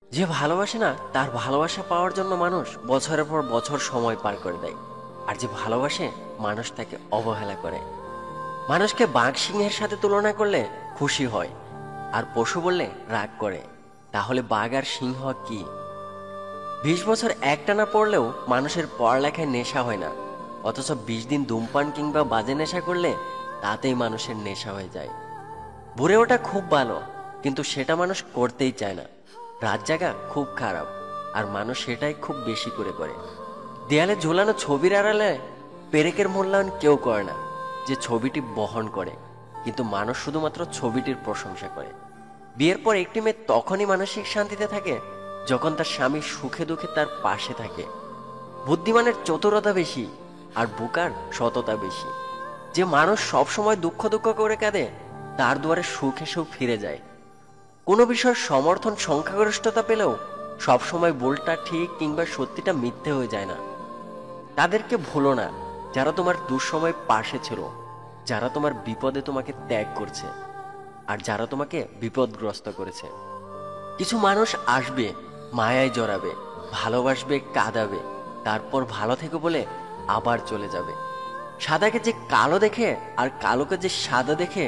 যে ভালোবাসে না তার ভালোবাসা পাওয়ার জন্য মানুষ বছরের পর বছর সময় পার করে দেয়। আর যে ভালোবাসে মানুষ তাকে অবহেলা করে। মানুষকে বাঘ সিংহের সাথে তুলনা করলে খুশি হয়, আর পশু বললে রাগ করে। তাহলে বাঘ আর সিংহ কি? 20 বছর একটানা পড়লেও মানুষের পড়ালেখায় নেশা হয় না, অথচ 20 দিন ধূমপান কিংবা বাজে নেশা করলে তাতেই মানুষের নেশা হয়ে যায়। ভোরে ওঠা খুব ভালো, কিন্তু সেটা মানুষ করতেই চায় না। রাত জাগা খুব খারাপ, আর মানুষ সেটাই খুব বেশি করে করে। দেয়ালে ঝোলানো ছবির আড়ালে পেরেকের মূল্যায়ন কেউ করে না, যে ছবিটি বহন করে। কিন্তু মানুষ শুধুমাত্র ছবিটির প্রশংসা করে। বিয়ের পর একটি মেয়ে তখনই মানসিক শান্তিতে থাকে যখন তার স্বামী সুখে দুঃখে তার পাশে থাকে। বুদ্ধিমানের চতুরতা বেশি, আর বুকার সততা বেশি। যে মানুষ সবসময় দুঃখ দুঃখ করে কাঁদে, তার দুয়ারে সুখ এসেও ফিরে যায়। কোনো বিষয়ের সমর্থন সংখ্যাগরিষ্ঠতা পেলেও সবসময় ভুলটা ঠিক কিংবা সত্যিটা মিথ্যে হয়ে যায় না। তাদেরকে ভুলো না যারা তোমার দুঃসময় পাশে ছিল, যারা তোমার বিপদে তোমাকে ত্যাগ করছে, আর যারা তোমাকে বিপদগ্রস্ত করেছে। কিছু মানুষ আসবে, মায়ায় জড়াবে, ভালোবাসবে, কাঁদাবে, তারপর ভালো থেকে বলে আবার চলে যাবে। সাদাকে যে কালো দেখে আর কালোকে যে সাদা দেখে,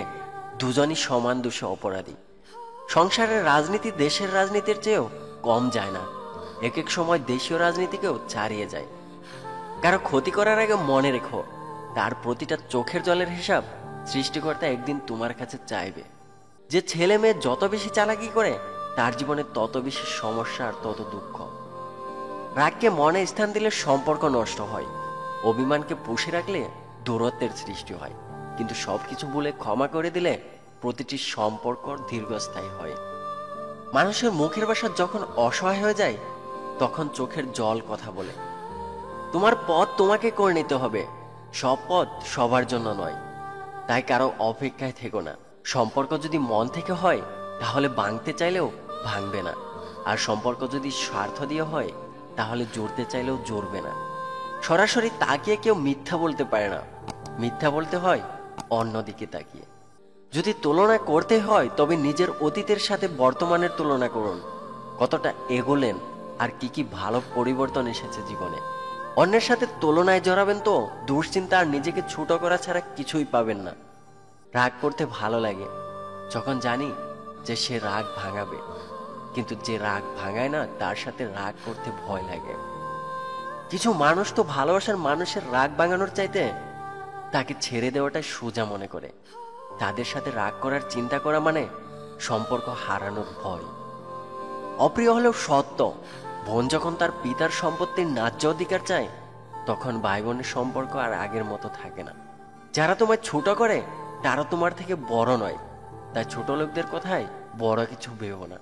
দুজনই সমান দোষে অপরাধী। সংসারের রাজনীতি দেশের রাজনীতির চেয়েও কম যায় না। এক এক সময় দেশীয় রাজনীতিকেও ছাড়িয়ে যায়। কারো ক্ষতি করার আগে মনে রেখো, তার প্রতিটা চোখের জলের হিসাব সৃষ্টিকর্তা একদিন তোমার কাছে চাইবে। যে ছেলে মেয়ে যত বেশি চালাকি করে, তার জীবনে তত বেশি সমস্যা আর তত দুঃখ। রাগকে মনে স্থান দিলে সম্পর্ক নষ্ট হয়, অভিমানকে পুষে রাখলে দূরত্বের সৃষ্টি হয়, কিন্তু সবকিছু ভুলে ক্ষমা করে দিলে প্রতিটি সম্পর্ক দীর্ঘস্থায়ী হয়। মানুষের মুখের ভাষা যখন অসহায় হয়ে যায়, তখন চোখের জল কথা বলে। তোমার পথ তোমাকে করে নিতে হবে, সব পথ সবার জন্য নয়। তাই কারো অপেক্ষায় থেকো না। সম্পর্ক যদি মন থেকে হয়, তাহলে ভাঙতে চাইলেও ভাঙবে না। আর সম্পর্ক যদি স্বার্থ দিয়ে হয়, তাহলে জড়তে চাইলেও জড়বে না। সরাসরি তাকিয়ে কেউ মিথ্যা বলতে পারে না, মিথ্যা বলতে হয় অন্যদিকে তাকিয়ে। যদি তুলনা করতে হয়, তবে নিজের অতীতের সাথে বর্তমানের তুলনা করুন। কতটা এগোলেন, আর কি কি ভালো পরিবর্তন এসেছে জীবনে। অন্যের সাথে তুলনায় জড়াবেন তো দুশ্চিন্তা আর নিজেকে ছোট করা ছাড়া কিছুই পাবেন না। রাগ করতে ভালো লাগে যখন জানি যে সে রাগ ভাঙাবে, কিন্তু যে রাগ ভাঙায় না, তার সাথে রাগ করতে ভয় লাগে। কিছু মানুষ তো ভালোবাসার মানুষের রাগ ভাঙানোর চাইতে তাকে ছেড়ে দেওয়াটাই সোজা মনে করে। তাদের সাথে রাগ করার চিন্তা করা মানে সম্পর্ক হারানোর ভয়। অপ্রিয় হলেও সত্য, বোন যখন তার পিতার সম্পত্তির ন্যায্য অধিকার চায়, তখন ভাই বোনের সম্পর্ক আর আগের মতো থাকে না। যারা তোমায় ছোট করে, তারা তোমার থেকে বড় নয়। তাই ছোট লোকদের কথায় বড় কিছু ভেবো না।